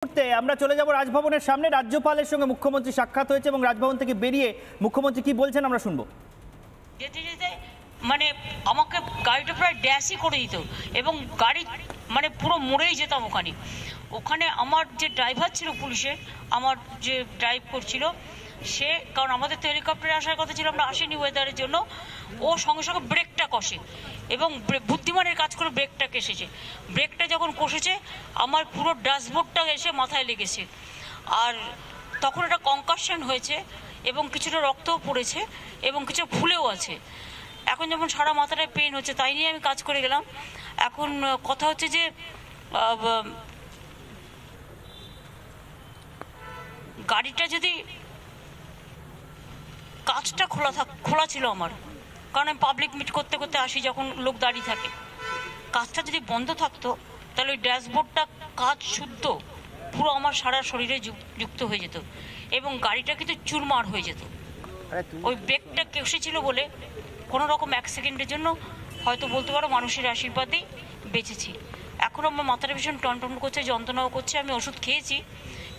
মুহূর্তে আমরা চলে যাব রাজভবনের সামনে। রাজ্যপালের সঙ্গে মুখ্যমন্ত্রী সাক্ষাৎ হয়েছে এবং রাজভবন থেকে বেরিয়ে মুখ্যমন্ত্রী কি বলছেন আমরা শুনবো। যেতে যেতে মানে আমাকে গাড়িটা প্রায় ড্যাশই করে দিত এবং গাড়ি মানে পুরো মরেই যেতাম ওখানে। ওখানে আমার যে ড্রাইভার ছিল পুলিশের, আমার যে ড্রাইভ করছিল সে, কারণ আমাদের তো হেলিকপ্টারে আসার কথা ছিল, আমরা আসিনি ওয়েদারের জন্য, ও সঙ্গে সঙ্গে ব্রেকটা কষে এবং বুদ্ধিমানের কাজ করে ব্রেকটা কেসেছে। ব্রেকটা যখন কষেছে আমার পুরো ড্যাশবোর্ডটা এসে মাথায় লেগেছে, আর তখন একটা কনকাশন হয়েছে এবং কিছুটা রক্তও পড়েছে এবং কিছু ফুলেও আছে। এখন যখন সারা মাথাটায় পেন হচ্ছে, তাই নিয়ে আমি কাজ করে গেলাম। এখন কথা হচ্ছে যে গাড়িটা যদি কাঁচটা খোলা ছিল আমার, কারণ আমি পাবলিক মিট করতে করতে আসি যখন লোক দাঁড়িয়ে থাকে, কাঁচটা যদি বন্ধ থাকতো তাহলে ওই ড্যাশবোর্ডটা কাঁচ শুদ্ধ পুরো আমার সারা শরীরে যুক্ত হয়ে যেত এবং গাড়িটা কিন্তু চুরমার হয়ে যেত। ওই ব্রেকটা কেসেছিল বলে কোনো রকম 1 সেকেন্ডের জন্য হয়তো বলতে পারো মানুষের আশীর্বাদেই বেঁচেছি। এখন আমার মাথাটা ভীষণ টনটন করছে, যন্ত্রণাও করছে। আমি ওষুধ খেয়েছি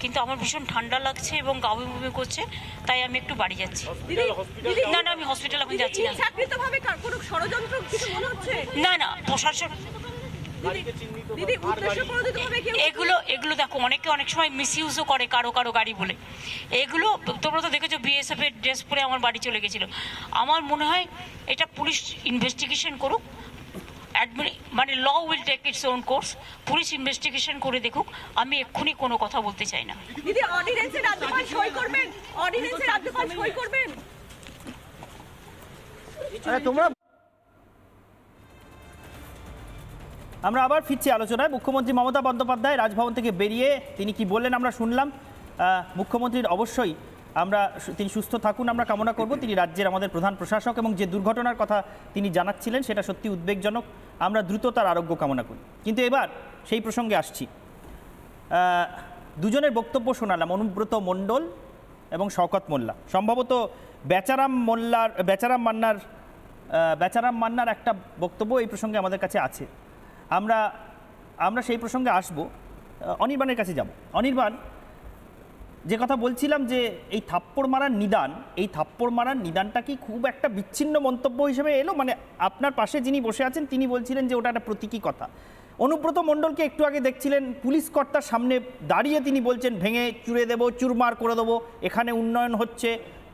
কিন্তু আমার ভীষণ ঠান্ডা লাগছে এবং গা বমি করছে, তাই আমি একটু বাড়ি যাচ্ছি। না না, আমি হসপিটাল এখন যাচ্ছি না। না না, প্রশাসন এগুলো দেখো, অনেকে অনেক সময় মিসইউজও করে কারো কারো গাড়ি বলে। এগুলো তোমরা তো দেখেছো, বিএসএফ এর ড্রেস পরে আমার বাড়ি চলে গেছিল। আমার মনে হয় এটা পুলিশ ইনভেস্টিগেশন করুক, মানে law will take its own course. Police investigation করে দেখুক, আমি এক্ষুনি কোনো কথা বলতে চাই না। দিদি, অর্ডিন্যান্সে রাজ্যপাল সই করবেন? অর্ডিন্যান্সে রাজ্যপাল সই করবেন? আমরা আবার ফিরছি আলোচনায়। মুখ্যমন্ত্রী মমতা বন্দ্যোপাধ্যায় রাজভবন থেকে বেরিয়ে তিনি কি বললেন আমরা শুনলাম। মুখ্যমন্ত্রীর অবশ্যই তিনি সুস্থ থাকুন আমরা কামনা করব। তিনি রাজ্যের আমাদের প্রধান প্রশাসক এবং যে দুর্ঘটনার কথা তিনি জানাচ্ছিলেন সেটা সত্যি উদ্বেগজনক। আমরা দ্রুত তার আরোগ্য কামনা করি। কিন্তু এবার সেই প্রসঙ্গে আসছি। দুজনের বক্তব্য শোনালাম, অনুব্রত মণ্ডল এবং শওকত মোল্লা। সম্ভবত বেচারাম মান্নার একটা বক্তব্য এই প্রসঙ্গে আমাদের কাছে আছে। আমরা সেই প্রসঙ্গে আসব। অনির্বাণের কাছে যাব। অনির্বাণ, যে কথা বলছিলাম যে এই থাপ্পড় মারার নিদানটা কি খুব একটা বিচ্ছিন্ন মন্তব্য হিসেবে এলো? মানে আপনার পাশে যিনি বসে আছেন তিনি বলছিলেন যে ওটা একটা প্রতীকী কথা। অনুব্রত মণ্ডলকে একটু আগে দেখছিলেন পুলিশ কর্তার সামনে দাঁড়িয়ে তিনি বলছেন ভেঙে চুরে দেবো, চুরমার করে দেবো, এখানে উন্নয়ন হচ্ছে,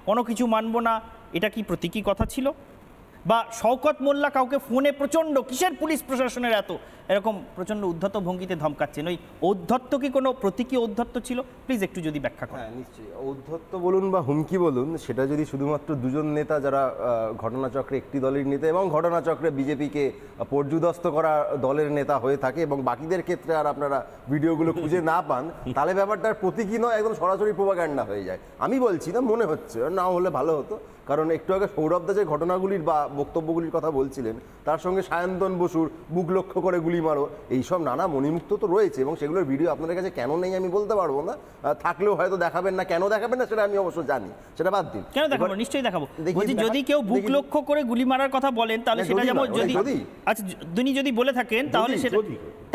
কোনো কিছু মানব না। এটা কি প্রতীকী কথা ছিল? বা শওকত মোল্লা কাউকে ফোনে প্রচণ্ড কিসের পুলিশ প্রশাসনের এরকম প্রচণ্ড উদ্ধত ভঙ্গিতে ধমকাচ্ছেন, ওই ঔদ্ধত্য কি কোনো প্রতীকী ঔদ্ধত্য ছিল? প্লিজ একটু যদি ব্যাখ্যা করেন। হ্যাঁ, নিশ্চয়ই। ঔদ্ধত্য বলুন বা হুমকি বলুন, সেটা যদি শুধুমাত্র দুজন নেতা যারা ঘটনাচক্রে একটি দলের নেতা এবং ঘটনাচক্রে বিজেপিকে পর্যুদস্ত করা দলের নেতা হয়ে থাকে এবং বাকিদের ক্ষেত্রে আর আপনারা ভিডিওগুলো খুঁজে না পান, তাহলে ব্যাপারটার প্রতীকী নয়, একদম সরাসরি প্রোপাগান্ডা হয়ে যায়। আমি বলছি না, মনে হচ্ছে না হলে ভালো হতো, কারণ একটু আগে সৌরভদা যে ঘটনাগুলির বা বক্তব্যগুলির কথা বলছিলেন তার সঙ্গে সায়ন্তন বসুর বুক লক্ষ্য করে গুলি মারো, এইসব নানা মণিমুক্ত তো রয়েছে এবং সেগুলোর ভিডিও আপনাদের কাছে কেন নেই আমি বলতে পারবো না। থাকলেও হয়তো দেখাবেন না, কেন দেখাবেন না সেটা আমি অবশ্য জানি, সেটা বাদ দিন। কেন দেখাবো? নিশ্চয়ই দেখাবো। যদি কেউ বুক লক্ষ্য করে গুলি মারার কথা বলেন তাহলে সেটা যেমন আচ্ছা তিনি যদি বলে থাকেন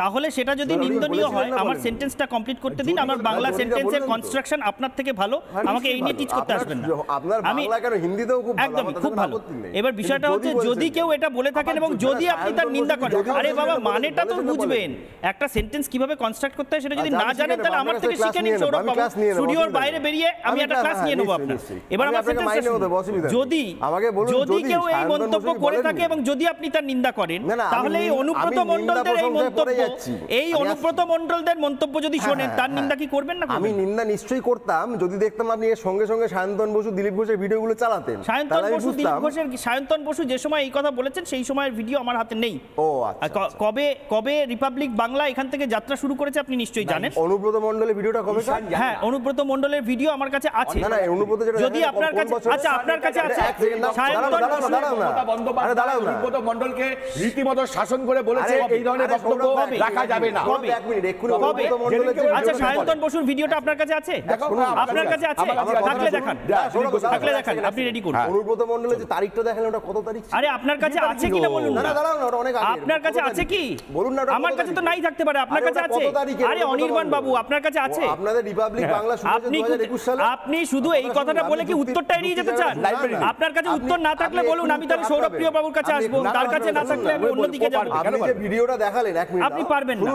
তাহলে সেটা যদি নিন্দনীয় হয়, আমার সেন্টেন্সটা কমপ্লিট করতে দিন। আমার বাংলা সেন্টেন্সের কনস্ট্রাকশন আপনার থেকে ভালো, আমাকে এই নিয়ে টিচ করতে আসবেন না। আপনার বাংলা কেন, হিন্দিতেও খুব ভালো, একদম খুব ভালো। এবার বিষয়টা হচ্ছে যদি কেউ এটা বলে থাকেন এবং যদি আপনি তার নিন্দা করেন, আরে বাবা মানেটা তো বুঝবেন, একটা সেন্টেন্স কিভাবে কনস্ট্রাক্ট করতে হয় সেটা যদি না জানেন তাহলে আমার থেকে শিখে নিন। সৌরভ বাবু, স্টুডিওর বাইরে বেরিয়ে আমি একটা ক্লাস নিয়ে নেব আপনার। এবার আমার সেন্টেন্স যদি কেউ এই মন্তব্য করে থাকে এবং যদি আপনি তার নিন্দা করেন, তাহলে এই অনুব্রত মণ্ডলদের মন্তব্য যদি শোনেন তার নিন্দা কি করবেন না? আমি নিন্দা নিশ্চয়ই করতাম যদি দেখতাম আপনি এর সঙ্গে সঙ্গে সায়ন্তন বসু, দিলীপ ঘোষের ভিডিওগুলো চালাতেন। সায়ন্তন বসু যে সময় এই কথা বলেছেন সেই সময়ের ভিডিও আমার হাতে নেই। ও আচ্ছা, কবে রিপাবলিক বাংলা এখান থেকে যাত্রা শুরু করেছে আপনি নিশ্চয়ই জানেন। অনুব্রত মণ্ডলের ভিডিওটা কবে? হ্যাঁ, অনুব্রত মণ্ডলের ভিডিও আমার কাছে আছে। না না, অনুব্রত যদি আপনার কাছে আচ্ছা, আপনার কাছে আছে। অনুব্রত মণ্ডলকে রীতিমতো শাসন করে বলেছে এই ধরনের বক্তব্য রাখা যাবে না। এক মিনিট, এক্ষুনি অনুব্রত মণ্ডলের আচ্ছা, সায়ন্তন বসুর ভিডিওটা আপনার কাছে আছে? আপনার কাছে আছে? থাকলে দেখান, আপনি রেডি করুন। অনুব্রত মণ্ডলের যে তারিখটা দেখালেন ওটা কত তারিখ? আরে আপনার কাছে আছে কিনা বলুন না। না দাঁড়াও না, ওটা অনেক আগে। আপনার কাছে আছে কি? বলুন না ওটা আমার কত কাছে তো তারিখে? নাই থাকতে পারে, আপনার আরে কাছে ওটা আছে। কত তারিখে? আরে ওটা কত অনির্বাণ বন্ধ? বাবু আপনার কাছে আছে। আপনাদের রিপাবলিক বাংলা শুরু হয়েছে আপনি 2021 সালে। আপনি শুধু এই আপনারা কথাটা শুনুন, বলে কি আমি উত্তরটা এড়িয়ে যেতে চান? লাইব্রেরি। আপনার কাছে উত্তর না থাকলে আপনি বলুন, আমি তাহলে একটু সৌরভ প্রিয় বাবুর কাছে আপনি আসবো। না, তার না, কাছে না, না শুনুন থাকলে না, আমি অন্যদিকে যাবো। কেন আপনি যে ভিডিওটা দেখালেন 1 মিনিট আপনি পারবেন না।